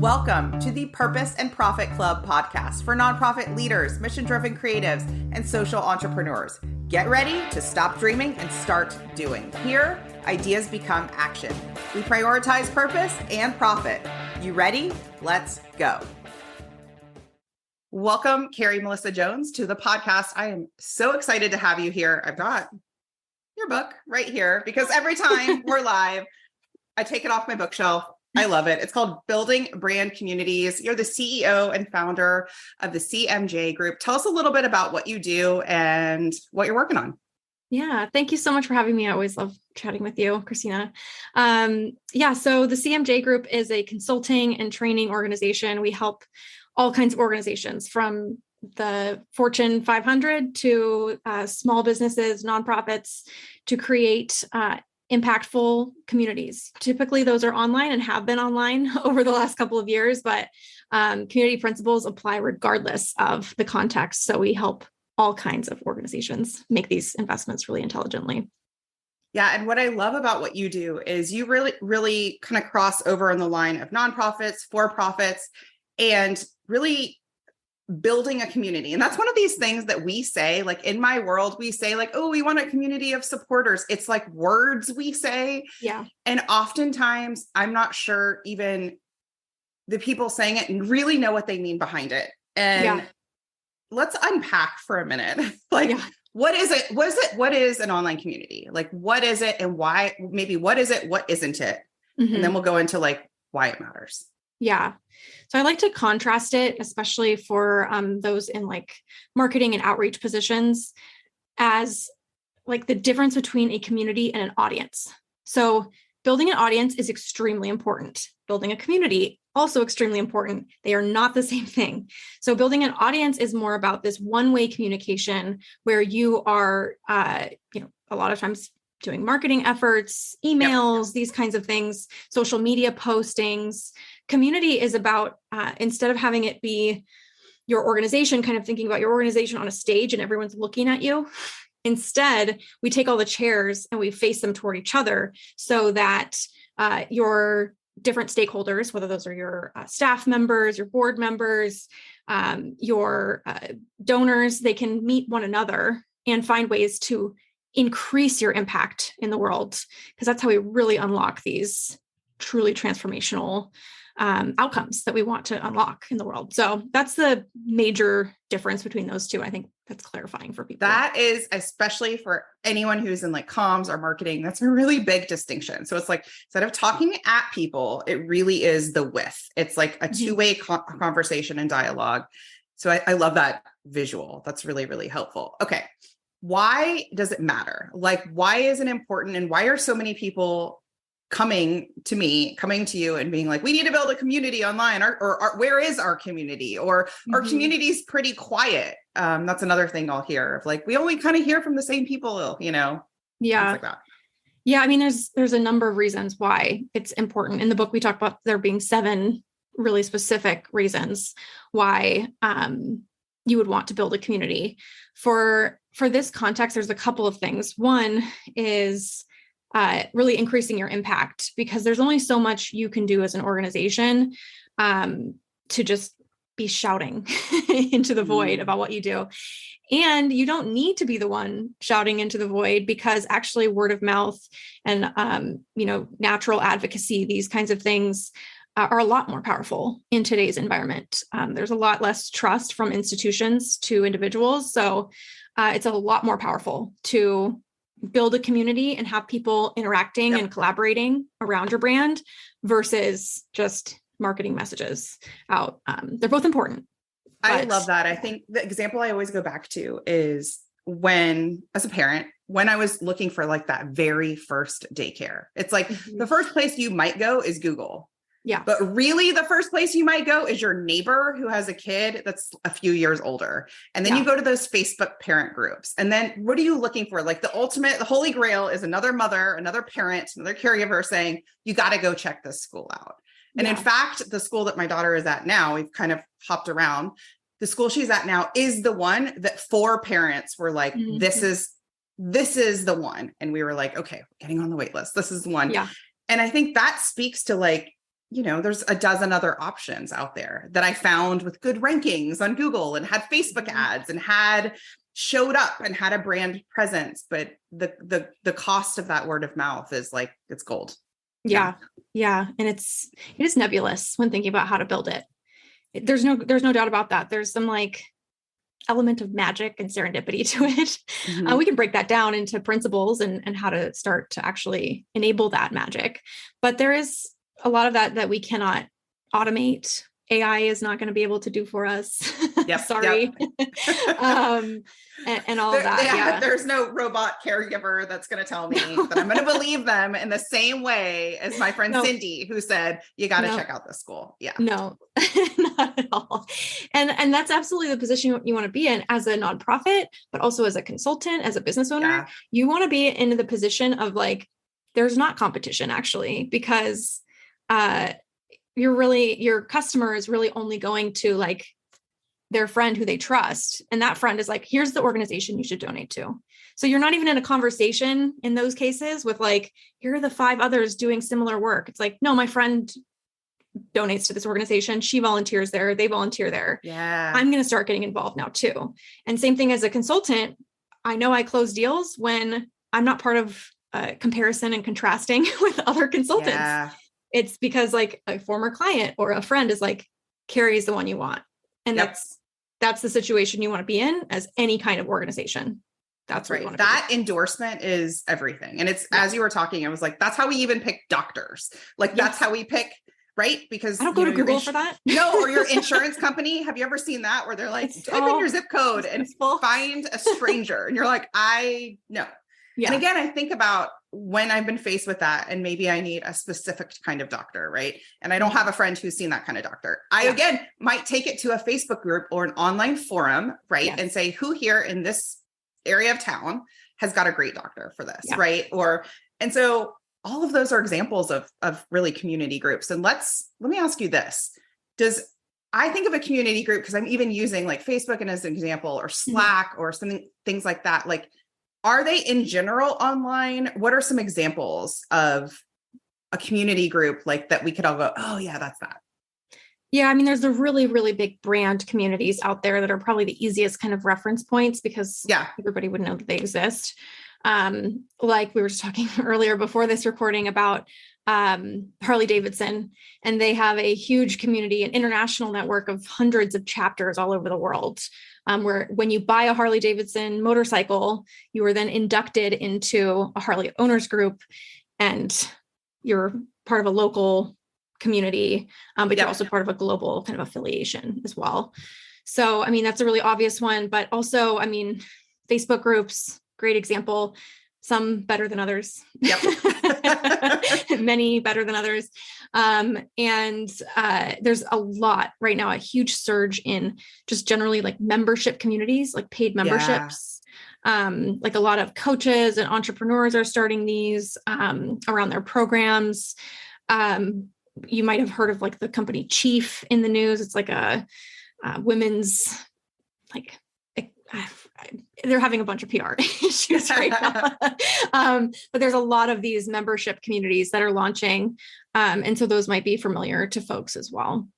Welcome to the Purpose and Profit Club podcast for nonprofit leaders, mission-driven creatives, and social entrepreneurs. Get ready to stop dreaming and start doing. Here, ideas become action. We prioritize purpose and profit. You ready? Let's go. Welcome, Carrie Melissa Jones, to the podcast. I am so excited to have you here. I've got your book right here because every time we're live, I take it off my bookshelf. I love it. It's called Building Brand Communities. You're the CEO and founder of the CMJ Group. Tell us a little bit about what you do and what you're working on. Yeah, thank you so much for having me. I always love chatting with you, Christina. So the CMJ Group is a consulting and training organization. We help all kinds of organizations from the Fortune 500 to small businesses, nonprofits, to create impactful communities. Typically, those are online and have been online over the last couple of years, but community principles apply regardless of the context. So we help all kinds of organizations make these investments really intelligently. Yeah. And what I love about what you do is you really kind of cross over on the line of nonprofits, for-profits, and really building a community. And that's one of these things that we say, like in my world, we say like, oh, we want a community of supporters. It's like words we say. Yeah. And oftentimes I'm not sure even the people saying it really know what they mean behind it. And let's unpack for a minute. What is it? What is an online community? Like, what is it and why? Maybe what is it? What isn't it? Mm-hmm. And then we'll go into like why it matters. Yeah. So I like to contrast it, especially for those in like marketing and outreach positions, as like the difference between a community and an audience. So building an audience is extremely important. Building a community, also extremely important. They are not the same thing. So building an audience is more about this one-way communication where you are, a lot of times doing marketing efforts, emails, these kinds of things, social media postings. Community is about, instead of having it be your organization, kind of thinking about your organization on a stage and everyone's looking at you. Instead, we take all the chairs and we face them toward each other so that your different stakeholders, whether those are your staff members, your board members, your donors, they can meet one another and find ways to increase your impact in the world, because that's how we really unlock these truly transformational outcomes that we want to unlock in the world. So that's the major difference between those two. I think that's clarifying for people. That is, especially for anyone who's in like comms or marketing, that's a really big distinction. So it's like, instead of talking at people, it really is the with. It's like a two-way conversation and dialogue. So I love that visual. That's really, really helpful. Okay. Why does it matter? Like, why is it important? And why are so many people coming to you and being like, we need to build a community online, or where is our community? Or our community's pretty quiet. That's another thing I'll hear of like, we only kind of hear from the same people, things like that. Yeah. I mean, there's a number of reasons why it's important. In the book, we talk about there being 7 really specific reasons why you would want to build a community. For this context, there's a couple of things. One is really increasing your impact, because there's only so much you can do as an organization to just be shouting into the void about what you do. And you don't need to be the one shouting into the void, because actually word of mouth and, natural advocacy, these kinds of things are a lot more powerful in today's environment. There's a lot less trust from institutions to individuals. So it's a lot more powerful to build a community and have people interacting and collaborating around your brand versus just marketing messages out. They're both important. I love that. I think the example I always go back to is as a parent, when I was looking for like that very first daycare, it's like the first place you might go is Google. Yeah. But really the first place you might go is your neighbor who has a kid that's a few years older. And then you go to those Facebook parent groups. And then what are you looking for? Like the holy grail is another mother, another parent, another caregiver saying, you got to go check this school out. And in fact, the school that my daughter is at now, we've kind of hopped around. The school she's at now is the one that 4 parents were like, this is the one. And we were like, okay, we're getting on the wait list. This is the one. Yeah. And I think that speaks to like, there's a dozen other options out there that I found with good rankings on Google and had Facebook ads and had showed up and had a brand presence. But the cost of that word of mouth is like, it's gold. Yeah. Yeah. And it is nebulous when thinking about how to build it. There's no doubt about that. There's some like element of magic and serendipity to it. Mm-hmm. We can break that down into principles and how to start to actually enable that magic. But there is a lot of that we cannot automate. AI is not going to be able to do for us. Yep, Sorry. Yep. And all that. Yeah. There's no robot caregiver that's going to tell me that I'm going to believe them in the same way as my friend Cindy, who said, you got to check out this school. Yeah. No, not at all. And that's absolutely the position you want to be in as a nonprofit, but also as a consultant, as a business owner. Yeah. You want to be in the position of like, there's not competition actually, because your customer is really only going to like their friend who they trust. And that friend is like, here's the organization you should donate to. So you're not even in a conversation in those cases with like, here are the 5 others doing similar work. It's like, no, my friend donates to this organization. She volunteers there. They volunteer there. Yeah. I'm going to start getting involved now too. And same thing as a consultant. I know I close deals when I'm not part of comparison and contrasting with other consultants. Yeah. It's because like a former client or a friend is like, Carrie is the one you want. And that's the situation you want to be in as any kind of organization. That's right. That endorsement is everything. And it's, as you were talking, I was like, that's how we even pick doctors. Like that's how we pick, right? Because I don't go to Google for that. No, or your insurance company. Have you ever seen that where they're like, type in your zip code and find a stranger. And you're like, I know. Yeah. And again, I think about when I've been faced with that and maybe I need a specific kind of doctor, right? And I don't have a friend who's seen that kind of doctor. I, again, might take it to a Facebook group or an online forum, right? Yes. And say, who here in this area of town has got a great doctor for this, right? And so all of those are examples of really community groups. And let me ask you this. I think of a community group, because I'm even using like Facebook as an example, or Slack or things like that. Like, are they in general online? What are some examples of a community group like that we could all go, oh yeah, that's that. Yeah. I mean, there's the really, really big brand communities out there that are probably the easiest kind of reference points because everybody would know that they exist. Like we were just talking earlier before this recording about Harley Davidson, and they have a huge community, an international network of hundreds of chapters all over the world. Where when you buy a Harley Davidson motorcycle, you are then inducted into a Harley owners group, and you're part of a local community, but you're also part of a global kind of affiliation as well. So, I mean, that's a really obvious one, but also, I mean, Facebook groups, great example, some better than others. Yep. Many better than others. And there's a lot right now, a huge surge in just generally like membership communities, like paid memberships. Like a lot of coaches and entrepreneurs are starting these around their programs. You might have heard of like the company Chief in the news. It's like a women's, like, they're having a bunch of PR issues right now. But there's a lot of these membership communities that are launching. And so those might be familiar to folks as well.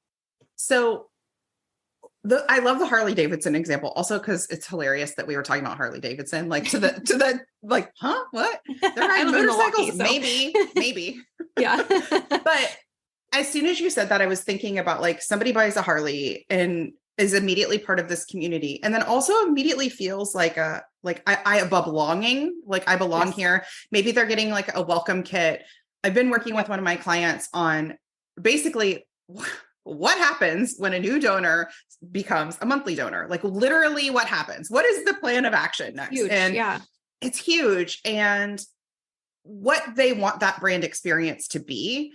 So I love the Harley Davidson example also, because it's hilarious that we were talking about Harley Davidson, like to the like, huh, what? They're riding motorcycles? Milwaukee, so. Maybe. Yeah. But as soon as you said that, I was thinking about like somebody buys a Harley and is immediately part of this community. And then also immediately feels like I a belonging, like I belong here. Maybe they're getting like a welcome kit. I've been working with one of my clients on basically what happens when a new donor becomes a monthly donor, like literally what happens, what is the plan of action next? Huge, and it's huge, and what they want that brand experience to be.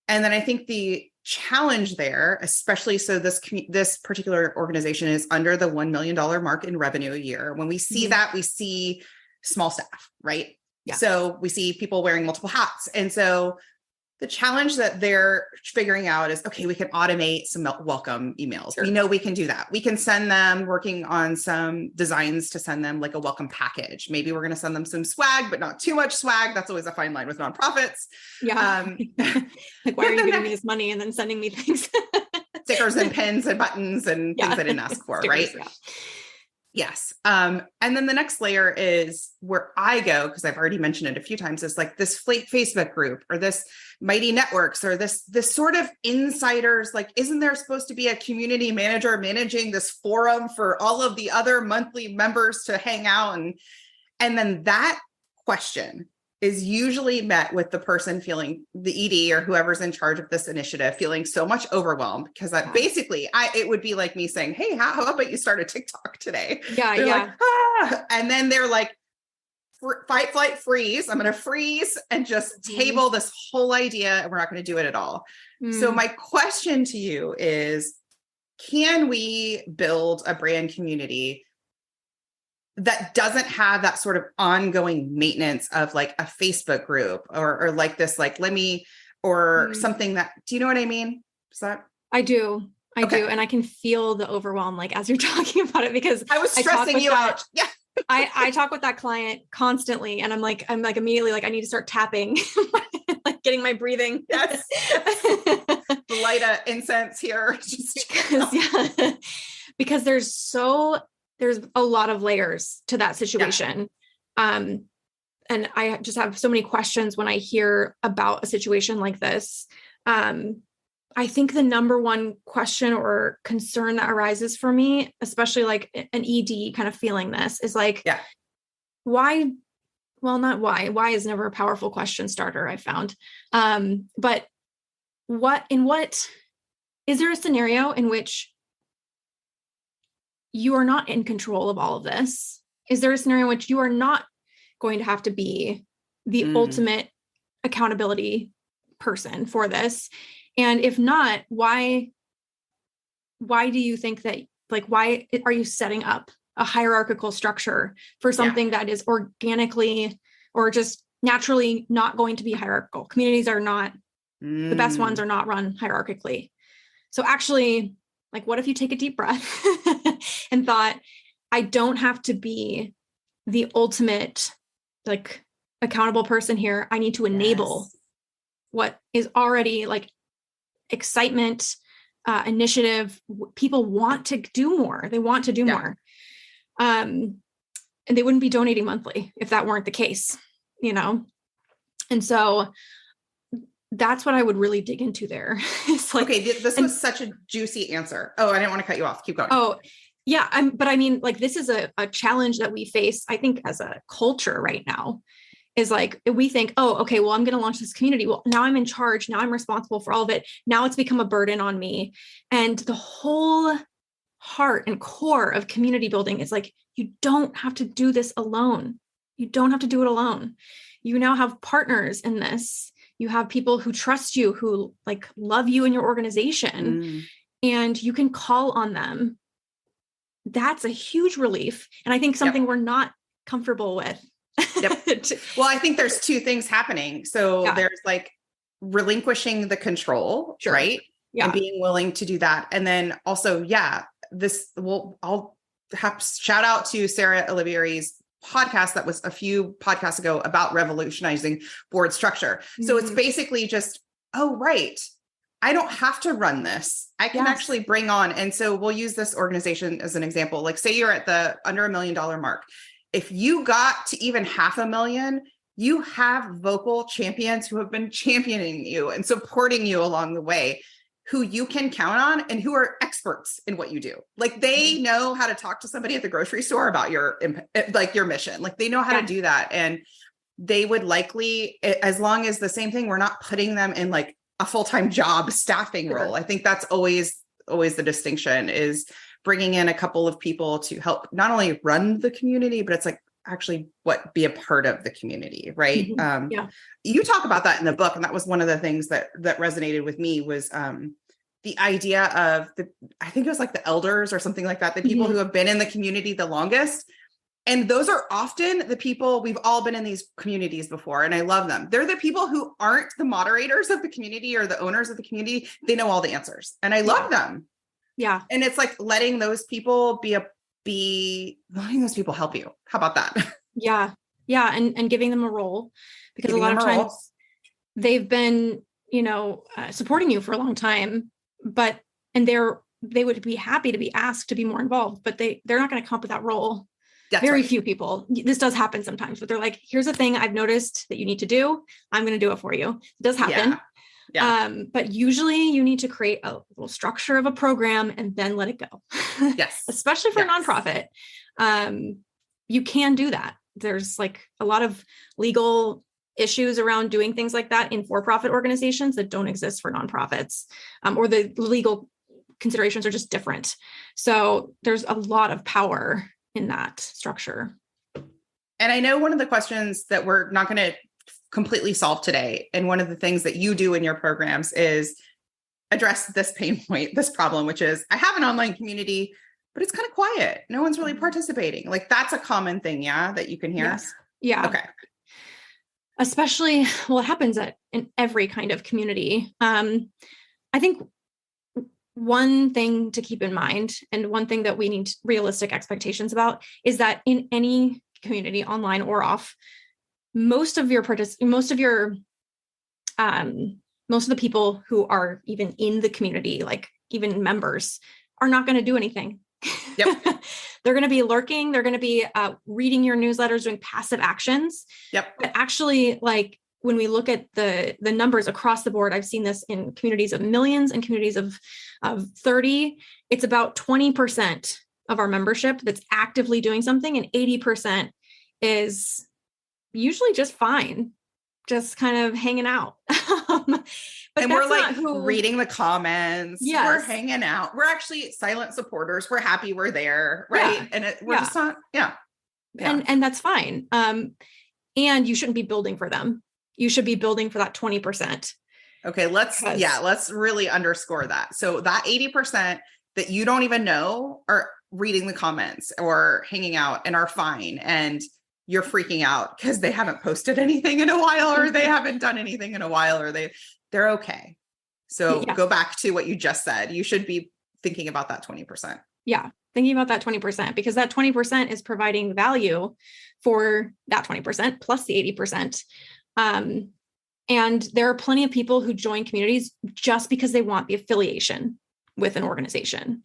And then I think the challenge there, especially so this particular organization is under the $1 million mark in revenue a year. When we see that, we see small staff, right? Yeah. So we see people wearing multiple hats. And so The challenge that they're figuring out is, okay, we can automate some welcome emails. Sure. We know we can do that. We can send them, working on some designs to send them like a welcome package. Maybe we're going to send them some swag, but not too much swag. That's always a fine line with nonprofits. Yeah. Like, why are you giving me this money and then sending me things? Stickers and pins and buttons and things I didn't ask for, Stickers, right? Yeah. Yes. And then the next layer is where I go, because I've already mentioned it a few times, is like this Facebook group or this Mighty Networks or this sort of insiders, like, isn't there supposed to be a community manager managing this forum for all of the other monthly members to hang out? And then that question is usually met with the person feeling, the ED or whoever's in charge of this initiative, feeling so much overwhelmed because basically it would be like me saying, hey, how about you start a TikTok today? Yeah. They're Yeah. like, and then they're like, fight, flight, freeze. I'm going to freeze and just table this whole idea. And we're not going to do it at all. So my question to you is, can we build a brand community that doesn't have that sort of ongoing maintenance of like a Facebook group or like this, like, let me, or something that, do you know what I mean? Is that? I do. I do. And I can feel the overwhelm, like, as you're talking about it, because I was stressing you out. Yeah. I talk with that client constantly, and I'm like immediately like, I need to start tapping, like getting my breathing. Yes. Light a incense here. Because there's a lot of layers to that situation. Yeah. And I just have so many questions when I hear about a situation like this. I think the number one question or concern that arises for me, especially like an ED kind of feeling this, is like, why? Well, not why. Why is never a powerful question starter, I found. But is there a scenario in which you are not in control of all of this? Is there a scenario in which you are not going to have to be the ultimate accountability person for this? And if not, why do you think that, like, why are you setting up a hierarchical structure for something that is organically or just naturally not going to be hierarchical? Communities are not, the best ones are not run hierarchically. So actually, like, what if you take a deep breath and thought, I don't have to be the ultimate, like, accountable person here. I need to enable what is already like excitement, initiative. People want to do more. They want to do more. And they wouldn't be donating monthly if that weren't the case, you know? And so that's what I would really dig into there. It's like, okay, this was such a juicy answer. Oh, I didn't want to cut you off. Keep going. Oh, yeah. But I mean, like, this is a challenge that we face, I think, as a culture right now, is like, we think, oh, okay, well, I'm going to launch this community. Well, now I'm in charge. Now I'm responsible for all of it. Now it's become a burden on me. And the whole heart and core of community building is like, you don't have to do this alone. You don't have to do it alone. You now have partners in this. You have people who trust you, who like love you and your organization, and you can call on them. That's a huge relief. And I think something we're not comfortable with. Well, I think there's two things happening. So there's like relinquishing the control, right? And being willing to do that. And then also, I'll have shout out to Sarah Olivieri's podcast that was a few podcasts ago about revolutionizing board structure. So it's basically just, oh, right, I don't have to run this. I can actually bring on. And so we'll use this organization as an example. Like, say you're at the under $1 million mark. If you got to even $500,000, you have vocal champions who have been championing you and supporting you along the way, who you can count on and who are experts in what you do. Like, they know how to talk to somebody at the grocery store about your mission. Like, they know how to do that. And they would likely, as long as the same thing, we're not putting them in like a full-time job staffing role. I think that's always the distinction, is bringing in a couple of people to help not only run the community, but it's like actually be a part of the community. Right. You talk about that in the book. And that was one of the things that resonated with me was the idea of I think it was like the elders or something like that, the people who have been in the community the longest. And those are often the people, we've all been in these communities before, and I love them. They're the people who aren't the moderators of the community or the owners of the community. They know all the answers, and I love them. Yeah. And it's like letting those people letting those people help you. How about that? Yeah. Yeah. And giving them a role, because a lot of times they've been, supporting you for a long time, and they would be happy to be asked to be more involved, but they're not going to come up with that role. That's Very right. few people. This does happen sometimes, but they're like, here's a thing I've noticed that you need to do. I'm going to do it for you. It does happen. Yeah. But usually you need to create a little structure of a program and then let it go. Yes. Especially for a nonprofit. You can do that. There's like a lot of legal issues around doing things like that in for-profit organizations that don't exist for nonprofits, or the legal considerations are just different. So there's a lot of power in that structure. And I know one of the questions that we're not going to completely solve today, and one of the things that you do in your programs is address this pain point, this problem, which is I have an online community, but it's kind of quiet. No one's really participating. Like that's a common thing, that you can hear. Yes. Yeah. Okay. Especially, it happens in every kind of community. I think one thing to keep in mind, and one thing that we need realistic expectations about, is that in any community, online or off, most of the people who are even in the community, like even members, are not going to do anything. Yep. They're going to be lurking. They're going to be reading your newsletters, doing passive actions. Yep. But actually, like when we look at the numbers across the board, I've seen this in communities of millions and communities of 30. It's about 20% of our membership that's actively doing something, and 80% is usually just fine, just kind of hanging out. But and we're like reading the comments. Yes. We're hanging out. We're actually silent supporters. We're happy we're there. Right. Yeah. And we're just not. Yeah. And that's fine. And you shouldn't be building for them. You should be building for that 20%. Okay. Let's really underscore that. So that 80% that you don't even know are reading the comments or hanging out and are fine. And you're freaking out because they haven't posted anything in a while, or they haven't done anything in a while, or they're okay. So Go back to what you just said. You should be thinking about that 20%. Yeah. Thinking about that 20%, because that 20% is providing value for that 20% plus the 80%. And there are plenty of people who join communities just because they want the affiliation with an organization.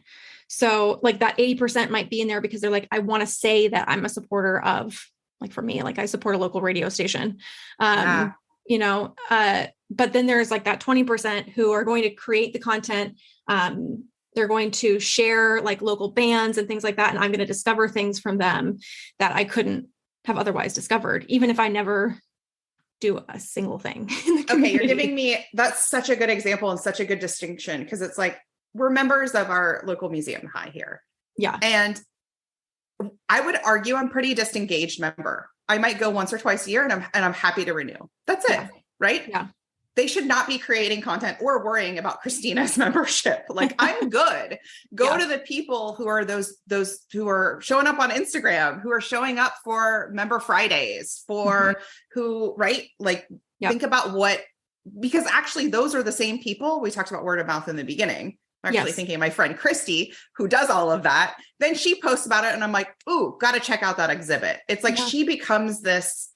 So like that 80% might be in there because they're like, I want to say that I'm a supporter of, like for me, like I support a local radio station, but then there's like that 20% who are going to create the content. They're going to share like local bands and things like that. And I'm going to discover things from them that I couldn't have otherwise discovered, even if I never do a single thing. Okay. You're giving me, that's such a good example and such a good distinction, because it's like, we're members of our local museum high here. Yeah. And I would argue I'm pretty disengaged member. I might go once or twice a year and I'm happy to renew. That's it. Yeah. Right. Yeah. They should not be creating content or worrying about Christina's membership. Like I'm good. Go to the people who are those who are showing up on Instagram, who are showing up for Member Fridays, for who, right? Like think about because actually those are the same people. We talked about word of mouth in the beginning. I'm actually thinking of my friend Christy, who does all of that. Then she posts about it and I'm like, ooh, got to check out that exhibit. It's like she becomes this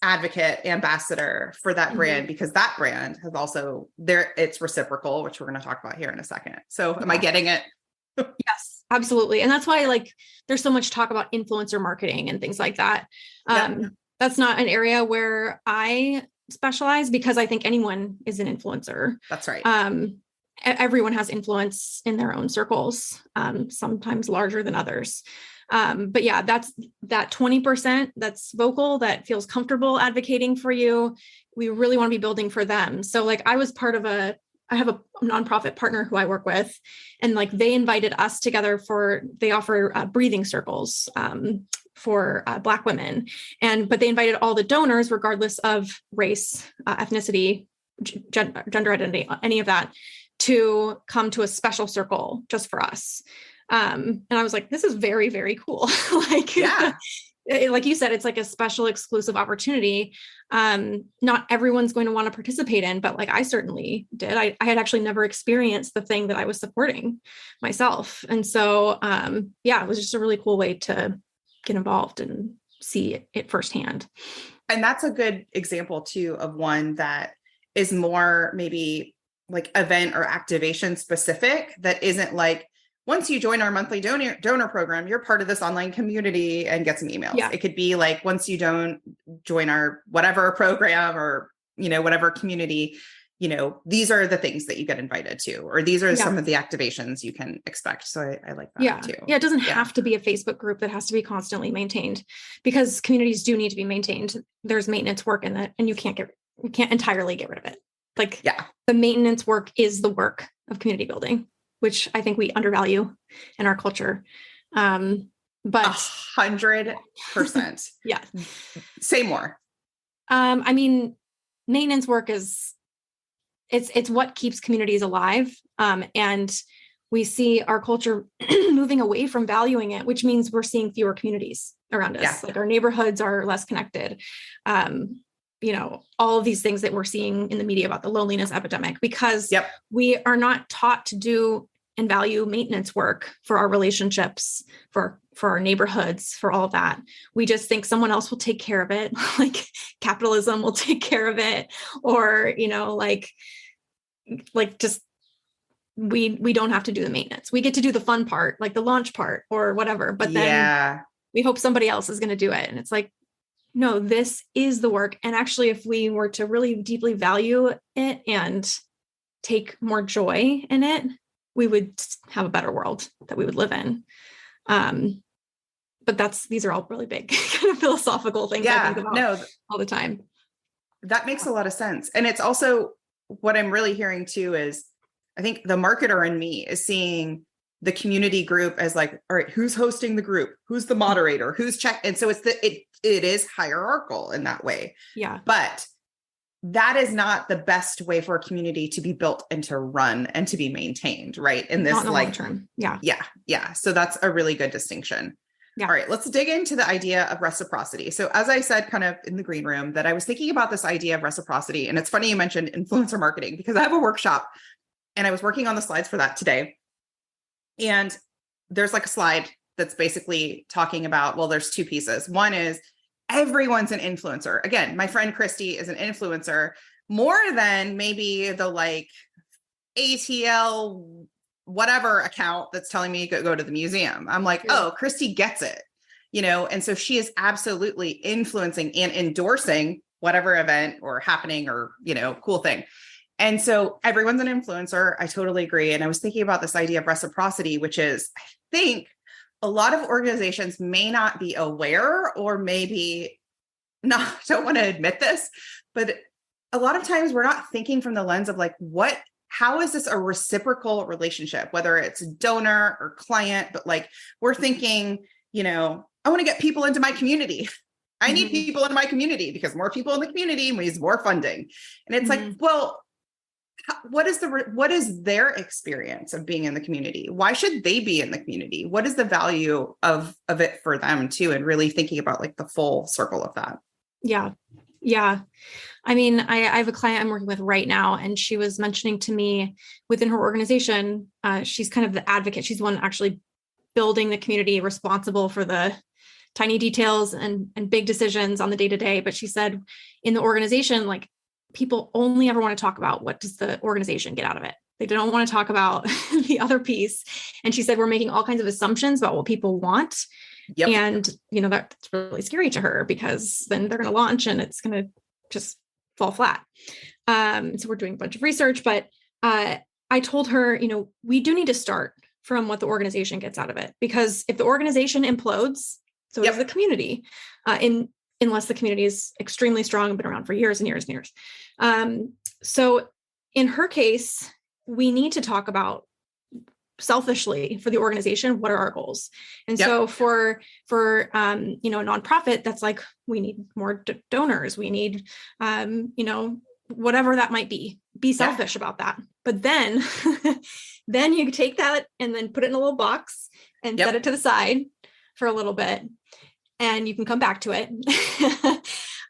advocate, ambassador for that brand, because that brand has also it's reciprocal, which we're going to talk about here in a second. So am I getting it? Yes, absolutely. And that's why like there's so much talk about influencer marketing and things like that. That's not an area where I specialize, because I think anyone is an influencer. That's right. Everyone has influence in their own circles, sometimes larger than others. But yeah, that's that 20% that's vocal, that feels comfortable advocating for you. We really want to be building for them. So like I was part of I have a nonprofit partner who I work with, and like they invited us together they offer breathing circles for Black women. But they invited all the donors, regardless of race, ethnicity, gender identity, any of that, to come to a special circle just for us. And I was like, this is very, very cool. Like, Yeah. like you said, it's like a special exclusive opportunity. Not everyone's going to want to participate in, but like I certainly did. I had actually never experienced the thing that I was supporting myself. And so, yeah, it was just a really cool way to get involved and see it firsthand. And that's a good example too of one that is more maybe like event or activation specific, that isn't like, once you join our monthly donor program, you're part of this online community and get some emails. Yeah. It could be like, once you don't join our whatever program or, whatever community, these are the things that you get invited to, or these are some of the activations you can expect. So I like that too. Yeah. It doesn't have to be a Facebook group that has to be constantly maintained, because communities do need to be maintained. There's maintenance work in it, and you can't entirely get rid of it. Like, the maintenance work is the work of community building, which I think we undervalue in our culture. But 100%. Yeah. Say more. I mean, maintenance work is, it's what keeps communities alive. And we see our culture moving away from valuing it, which means we're seeing fewer communities around us. Yeah. Like, our neighborhoods are less connected. All of these things that we're seeing in the media about the loneliness epidemic, because we are not taught to do and value maintenance work for our relationships, for our neighborhoods, for all of that. We just think someone else will take care of it. Like, capitalism will take care of it, or, just, we don't have to do the maintenance. We get to do the fun part, like the launch part or whatever, but then we hope somebody else is going to do it. And it's like, no, this is the work. And actually, if we were to really deeply value it and take more joy in it, we would have a better world that we would live in. But these are all really big kind of philosophical things I think about all the time. That makes a lot of sense. And it's also what I'm really hearing too is, I think the marketer in me is seeing the community group as like, all right, who's hosting the group? Who's the moderator? Who's and so it is hierarchical in that way. Yeah. But that is not the best way for a community to be built and to run and to be maintained, right? In this, not in the long term. Yeah. Yeah. Yeah. So that's a really good distinction. Yeah. All right, let's dig into the idea of reciprocity. So as I said, kind of in the green room, that I was thinking about this idea of reciprocity. And it's funny you mentioned influencer marketing, because I have a workshop and I was working on the slides for that today. And there's like a slide that's basically talking about, well, there's two pieces. One is everyone's an influencer. Again, my friend Christy is an influencer more than maybe the like ATL whatever account that's telling me to go to the museum. I'm like, oh, Christy gets it, and so she is absolutely influencing and endorsing whatever event or happening or, cool thing. And so everyone's an influencer. I totally agree. And I was thinking about this idea of reciprocity, which is, I think a lot of organizations may not be aware, or maybe not, don't want to admit this, but a lot of times we're not thinking from the lens of like, how is this a reciprocal relationship, whether it's donor or client, but like, we're thinking, I want to get people into my community. I need people in my community, because more people in the community means more funding. And it's like, well, what is their experience of being in the community? Why should they be in the community? What is the value of it for them too? And really thinking about like the full circle of that. Yeah. Yeah. I mean, I have a client I'm working with right now, and she was mentioning to me within her organization, she's kind of the advocate. She's the one actually building the community, responsible for the tiny details and big decisions on the day-to-day. But she said in the organization, like, people only ever want to talk about what does the organization get out of it. They don't want to talk about the other piece. And she said, we're making all kinds of assumptions about what people want. Yep. And, that's really scary to her, because then they're going to launch and it's going to just fall flat. So we're doing a bunch of research, but I told her, we do need to start from what the organization gets out of it, because if the organization implodes, so does the community, unless the community is extremely strong and been around for years and years and years. So in her case, we need to talk about selfishly for the organization, what are our goals? And so for a nonprofit, that's like, we need more donors. We need, whatever that might be selfish about that. But then, then you take that and then put it in a little box and set it to the side for a little bit, and you can come back to it.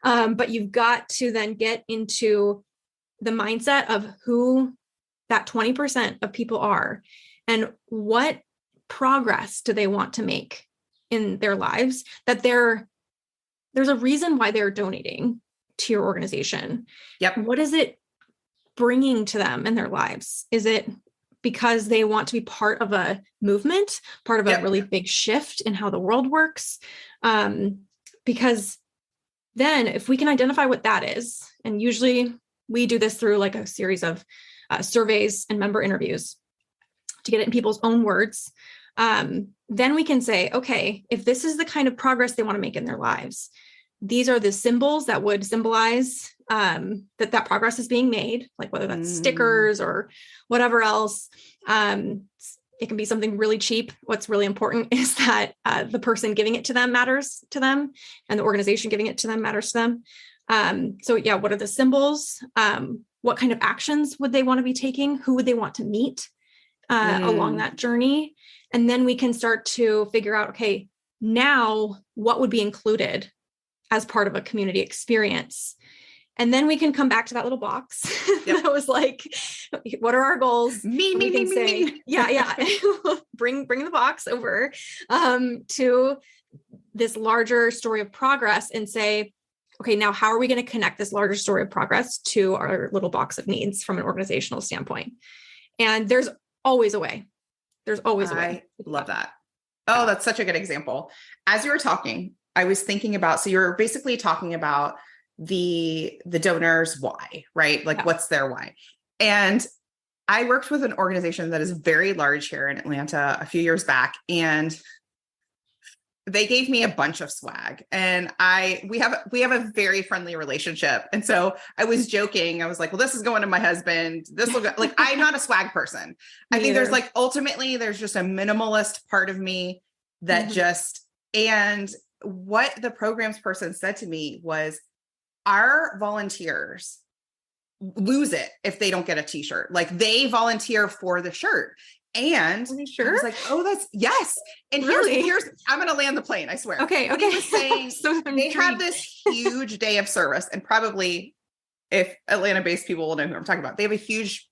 But you've got to then get into the mindset of who that 20% of people are and what progress do they want to make in their lives, that there's a reason why they're donating to your organization. Yep. What is it bringing to them in their lives? Is it because they want to be part of a movement, part of a really big shift in how the world works? Because then if we can identify what that is, and usually we do this through like a series of surveys and member interviews to get it in people's own words, then we can say, okay, if this is the kind of progress they want to make in their lives, these are the symbols that would symbolize that progress is being made, like whether that's stickers or whatever else. It can be something really cheap. What's really important is that the person giving it to them matters to them, and the organization giving it to them matters to them. So yeah, what are the symbols? What kind of actions would they want to be taking? Who would they want to meet along that journey? And then we can start to figure out, okay, now what would be included as part of a community experience? And then we can come back to that little box that was like, what are our goals? Me. Yeah. bring the box over to this larger story of progress and say, okay, now how are we going to connect this larger story of progress to our little box of needs from an organizational standpoint? And there's always a way. There's always a way. I love that. Oh, that's such a good example. As you were talking, I was thinking about, so you're basically talking about the donors' why, right? Like what's their why? And I worked with an organization that is very large here in Atlanta a few years back, and they gave me a bunch of swag, and we have a very friendly relationship. And so I was joking. I was like, well, this is going to my husband. This will go, like, I'm not a swag person. I think there's like, ultimately there's just a minimalist part of me that and what the programs person said to me was, our volunteers lose it if they don't get a t-shirt. Like, they volunteer for the shirt. And I was like, oh, that's yes. And here's I'm going to land the plane. I swear. Okay. He was saying they have this huge day of service, and probably if Atlanta-based people will know who I'm talking about, they have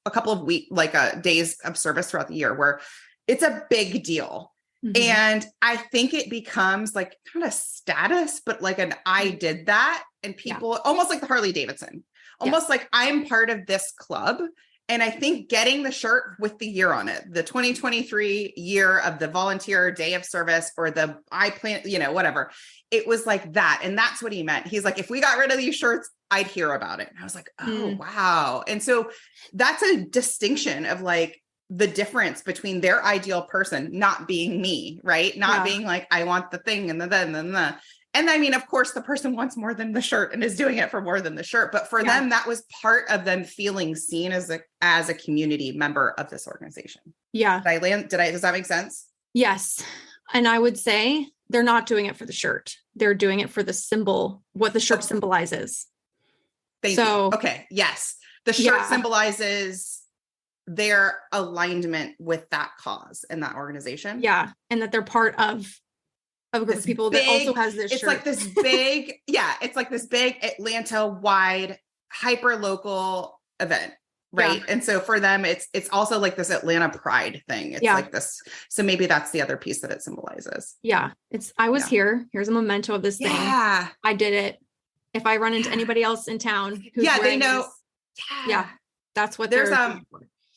a couple of days of service throughout the year where it's a big deal. And I think it becomes like kind of status, but like I did that, and people almost like the Harley Davidson, almost like I'm part of this club. And I think getting the shirt with the year on it, the 2023 year of the volunteer day of service, or the whatever, it was like that. And that's what he meant. He's like, if we got rid of these shirts, I'd hear about it. And I was like, oh, wow. And so that's a distinction of like the difference between their ideal person not being me, right? Not being like, I want the thing and the. And I mean, of course, the person wants more than the shirt and is doing it for more than the shirt. But for them, that was part of them feeling seen as a community member of this organization. Yeah. Does that make sense? Yes. And I would say they're not doing it for the shirt. They're doing it for the symbol, what the shirt symbolizes. Thank you. Okay. Yes. The shirt symbolizes their alignment with that cause and that organization. Yeah. And that they're part of a group of people that also has this shirt. It's like this big, it's like this big Atlanta-wide, hyper-local event, right? And so for them, it's also like this Atlanta pride thing. It's like this. So maybe that's the other piece that it symbolizes. Yeah. I was here. Here's a memento of this thing. I did it. If I run into anybody else in town who's they know. That's what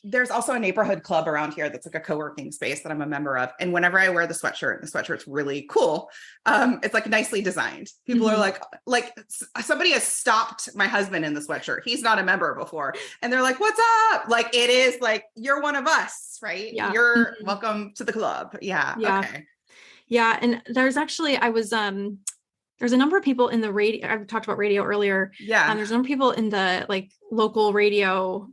there's also a neighborhood club around here that's like a co-working space that I'm a member of. And whenever I wear the sweatshirt's really cool. It's like nicely designed. People are like somebody has stopped my husband in the sweatshirt. He's not a member before. And they're like, what's up? Like, it is like, you're one of us, right? Yeah. You're welcome to the club. Yeah. Okay. Yeah. And there's actually, there's a number of people in the radio. I talked about radio earlier. Yeah. There's a number of people in the like local radio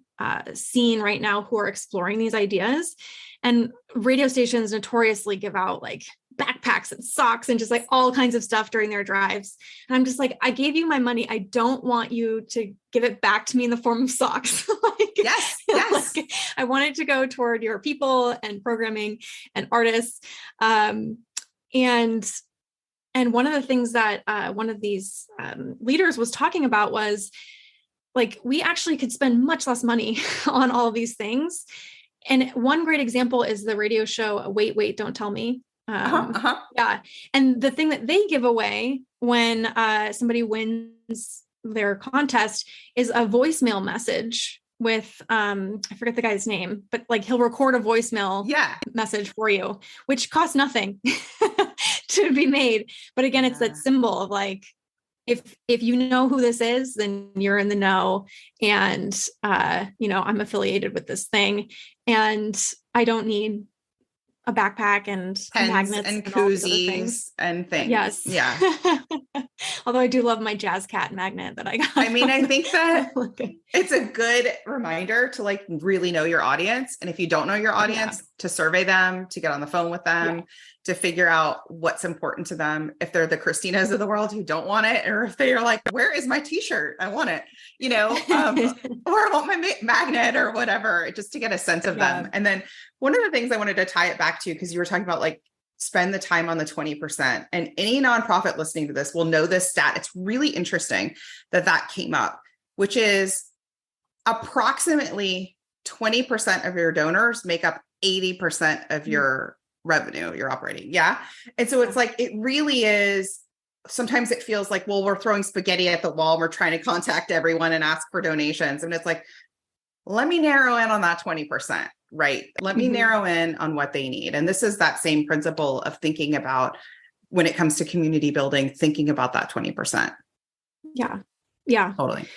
scene right now who are exploring these ideas, and radio stations notoriously give out like backpacks and socks and just like all kinds of stuff during their drives. And I'm just like, I gave you my money. I don't want you to give it back to me in the form of socks. Yes. Like, I want it to go toward your people and programming and artists. And one of the things that one of these leaders was talking about was like, we actually could spend much less money on all of these things. And one great example is the radio show, Wait, Don't Tell Me. Yeah. And the thing that they give away when somebody wins their contest is a voicemail message with, I forget the guy's name, but like he'll record a voicemail message for you, which costs nothing to be made. But again, it's that symbol of like, if you know who this is, then you're in the know. And, I'm affiliated with this thing and I don't need a backpack and pens magnets and koozies and things. Yes. Yeah. Although I do love my Jazz Cat magnet that I got. I mean, I think that it's a good reminder to like really know your audience. And if you don't know your audience, to survey them, to get on the phone with them, to figure out what's important to them. If they're the Christinas of the world who don't want it, or if they are like, where is my t-shirt? I want it, or I want my magnet or whatever, just to get a sense of them. And then one of the things I wanted to tie it back to, because you were talking about like, spend the time on the 20%. And any nonprofit listening to this will know this stat. It's really interesting that came up, which is approximately 20% of your donors make up 80% of your revenue, your operating. Yeah. And so it's like, it really is, sometimes it feels like, well, we're throwing spaghetti at the wall. We're trying to contact everyone and ask for donations. And it's like, let me narrow in on that 20%, right? Let me narrow in on what they need. And this is that same principle of thinking about when it comes to community building, thinking about that 20%. Yeah. Yeah. Totally.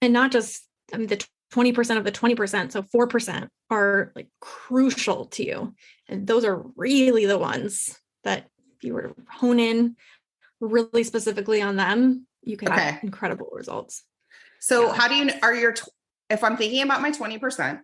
And not just, the 20% of the 20%. So 4% are like crucial to you. And those are really the ones that if you were to hone in really specifically on them, you could have incredible results. So how do you, if I'm thinking about my 20%,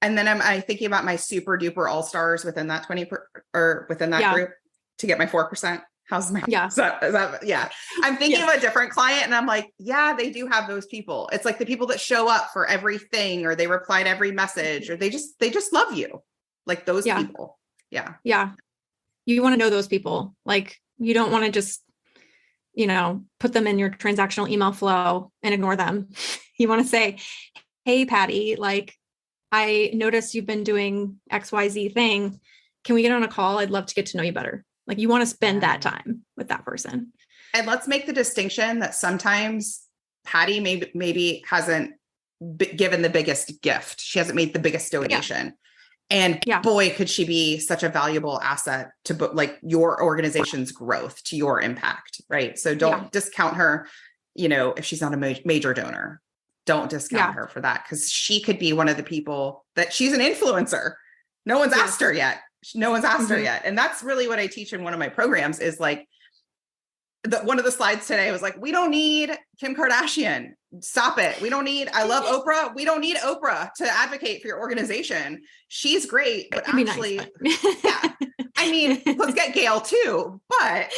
and then I'm thinking about my super duper all-stars within that 20 or within that group to get my 4%. How's my, is that, I'm thinking of a different client and I'm like, they do have those people. It's like the people that show up for everything, or they reply to every message, or they just love you. Like those people. Yeah. Yeah. You want to know those people. Like you don't want to just, put them in your transactional email flow and ignore them. You want to say, hey, Patty, like I noticed you've been doing XYZ thing. Can we get on a call? I'd love to get to know you better. Like you want to spend that time with that person. And let's make the distinction that sometimes Patty maybe hasn't given the biggest gift. She hasn't made the biggest donation. And boy, could she be such a valuable asset to like your organization's growth, to your impact, right? So don't discount her, if she's not a major donor. Don't discount her for that, because she could be one of the people that she's an influencer. No one's asked her yet. No one's asked her yet. And that's really what I teach in one of my programs is like, one of the slides today was like, we don't need Kim Kardashian. Stop it. I love Oprah. We don't need Oprah to advocate for your organization. She's great, but actually, I mean, let's get Gail too, but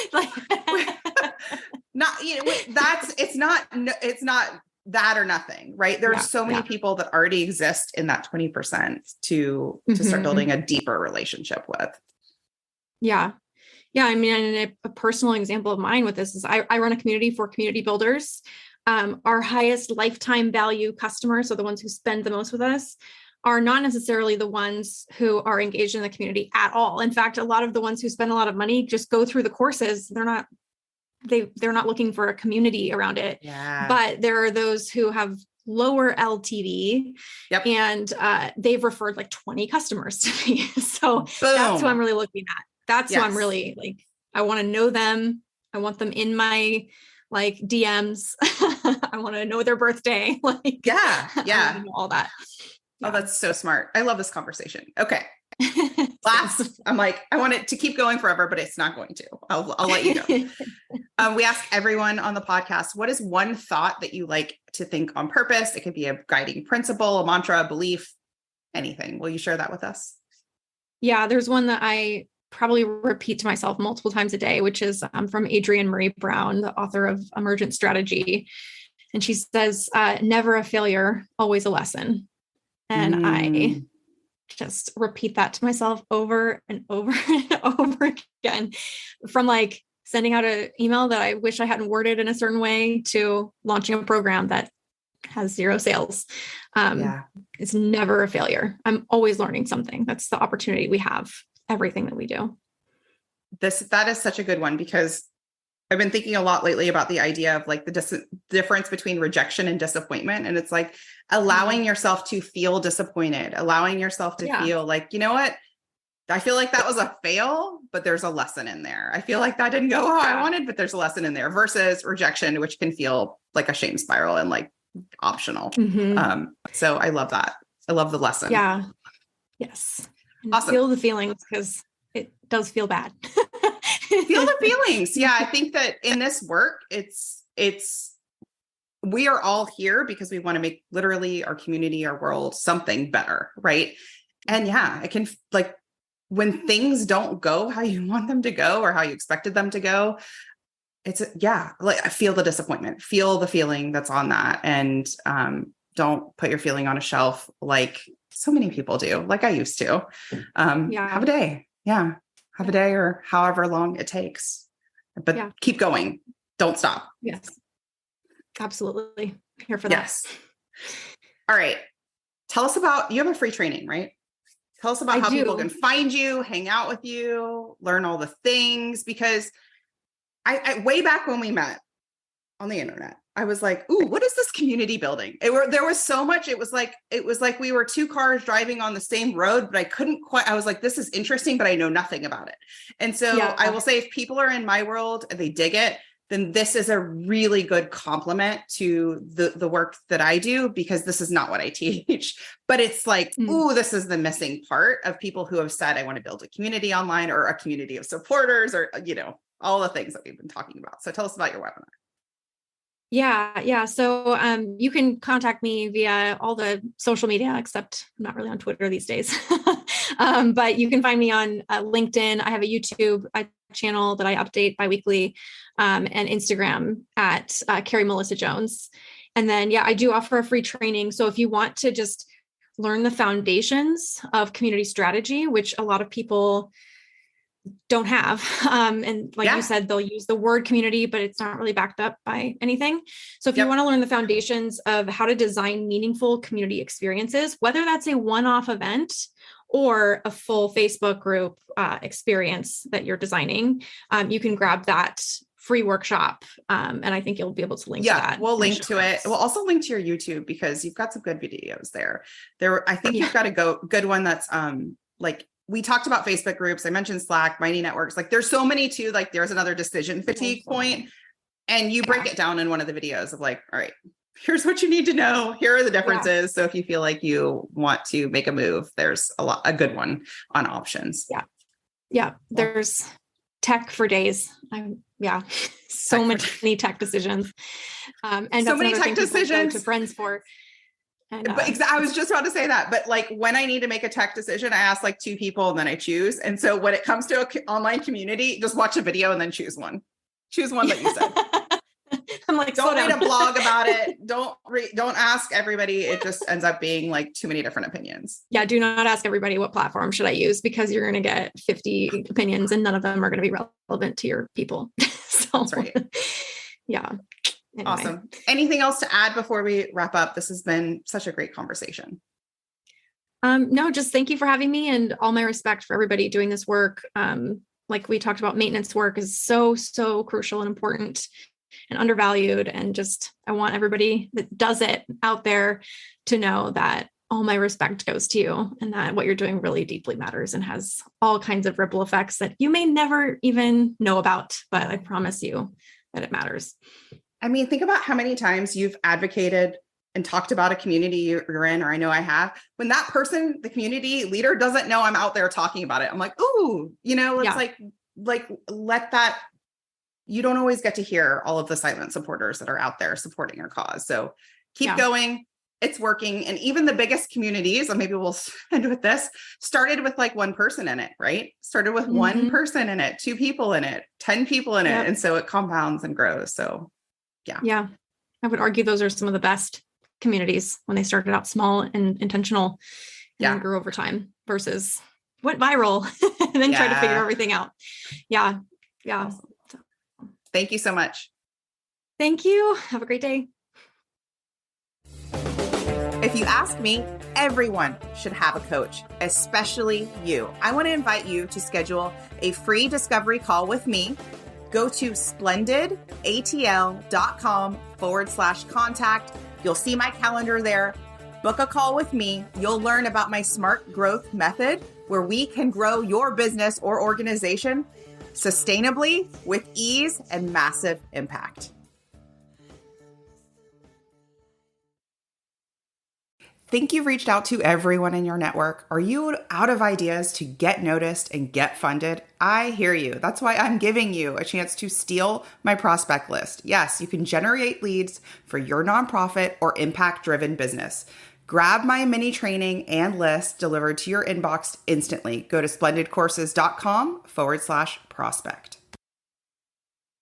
it's not that or nothing, right? There are so many people that already exist in that 20% to start building a deeper relationship with. Yeah. Yeah. I mean, a personal example of mine with this is I run a community for community builders. Our highest lifetime value customers, so the ones who spend the most with us, are not necessarily the ones who are engaged in the community at all. In fact, a lot of the ones who spend a lot of money just go through the courses. They're not looking for a community around it. Yeah. But there are those who have lower LTV and they've referred like 20 customers to me. So that's who I'm really looking at. That's who I'm really like, I want to know them. I want them in my like DMs. I want to know their birthday. Like, I want to know all that. Oh, that's so smart. I love this conversation. Okay. Last, I'm like, I want it to keep going forever, but it's not going to. I'll let you go. We ask everyone on the podcast, what is one thought that you like to think on purpose? It could be a guiding principle, a mantra, a belief, anything. Will you share that with us? Yeah, there's one that I probably repeat to myself multiple times a day, which is from Adrienne Marie Brown, the author of Emergent Strategy. And she says, never a failure, always a lesson. And I just repeat that to myself over and over and over again, from like sending out an email that I wish I hadn't worded in a certain way to launching a program that has 0 sales. It's never a failure. I'm always learning something. That's the opportunity we have, everything that we do. That is such a good one, because I've been thinking a lot lately about the idea of like the difference between rejection and disappointment. And it's like allowing yourself to feel disappointed, allowing yourself to feel like, you know what? I feel like that was a fail, but there's a lesson in there. I feel like that didn't go how I wanted, but there's a lesson in there, versus rejection, which can feel like a shame spiral and like optional. So I love that. I love the lesson. Yeah. Yes. And awesome. Feel the feelings, because it does feel bad. Feel the feelings. Yeah. I think that in this work, we are all here because we want to make literally our community, our world, something better. Right. And yeah, it can, like, when things don't go how you want them to go or how you expected them to go, like I feel the disappointment, feel the feeling that's on that. And don't put your feeling on a shelf like so many people do, like I used to. Have a day. Yeah. Have a day, or however long it takes, but keep going. Don't stop. Yes. Absolutely. Here for that. Yes. All right. Tell us about, you have a free training, right? Tell us about how people can find you, hang out with you, learn all the things, because I way back when we met on the internet, I was like, ooh, what is this community building? There was so much. It was like we were 2 cars driving on the same road, but I was like, this is interesting, but I know nothing about it. And so I will say, if people are in my world and they dig it, then this is a really good complement to the work that I do, because this is not what I teach, but it's like, ooh, this is the missing part of people who have said, I want to build a community online, or a community of supporters, or, all the things that we've been talking about. So tell us about your webinar. Yeah. So you can contact me via all the social media, except I'm not really on Twitter these days. But you can find me on LinkedIn. I have a YouTube channel that I update biweekly, and Instagram at Carrie Melissa Jones. And then, I do offer a free training. So if you want to just learn the foundations of community strategy, which a lot of people don't have. And like you said, they'll use the word community, but it's not really backed up by anything. So if you want to learn the foundations of how to design meaningful community experiences, whether that's a one-off event or a full Facebook group experience that you're designing, you can grab that free workshop. And I think you'll be able to link to that. We'll link to it. We'll also link to your YouTube, because you've got some good videos there. I think you've got a good one that's like, we talked about Facebook groups. I mentioned Slack, Mighty Networks. Like, there's so many too. Like, there's another decision fatigue point, and you break it down in one of the videos of like, all right, here's what you need to know. Here are the differences. So if you feel like you want to make a move, there's a good one on options. Yeah. There's tech for days. So many tech decisions. And so many tech decisions to friends for. But I was just about to say that, but like, when I need to make a tech decision, I ask like 2 people and then I choose. And so when it comes to an online community, just watch a video and then choose one that you said. I'm like, don't read a blog about it. Don't ask everybody. It just ends up being like too many different opinions. Yeah. Do not ask everybody what platform should I use, because you're going to get 50 opinions and none of them are going to be relevant to your people. That's right. Yeah. Anyway. Awesome. Anything else to add before we wrap up? This has been such a great conversation. No, just thank you for having me, and all my respect for everybody doing this work. Like we talked about, maintenance work is so, so crucial and important and undervalued. And just, I want everybody that does it out there to know that all my respect goes to you, and that what you're doing really deeply matters and has all kinds of ripple effects that you may never even know about, but I promise you that it matters. I mean, think about how many times you've advocated and talked about a community you're in, or I know I have, when that person, the community leader, doesn't know I'm out there talking about it. I'm like, ooh, it's like let that, you don't always get to hear all of the silent supporters that are out there supporting your cause. So keep going. it's working. And even the biggest communities, and maybe we'll end with this, started with like one person in it, right? Started with one person in it, 2 people in it, 10 people in it. And so it compounds and grows. So yeah. Yeah. I would argue those are some of the best communities when they started out small and intentional and then grew over time versus went viral and then tried to figure everything out. Yeah. Yeah. Awesome. Thank you so much. Thank you. Have a great day. If you ask me, everyone should have a coach, especially you. I want to invite you to schedule a free discovery call with me. Go to splendidatl.com/contact. You'll see my calendar there. Book a call with me. You'll learn about my smart growth method where we can grow your business or organization sustainably with ease and massive impact. Think you've reached out to everyone in your network? Are you out of ideas to get noticed and get funded? I hear you. That's why I'm giving you a chance to steal my prospect list. Yes, you can generate leads for your nonprofit or impact-driven business. Grab my mini training and list delivered to your inbox instantly. Go to splendidcourses.com/prospect.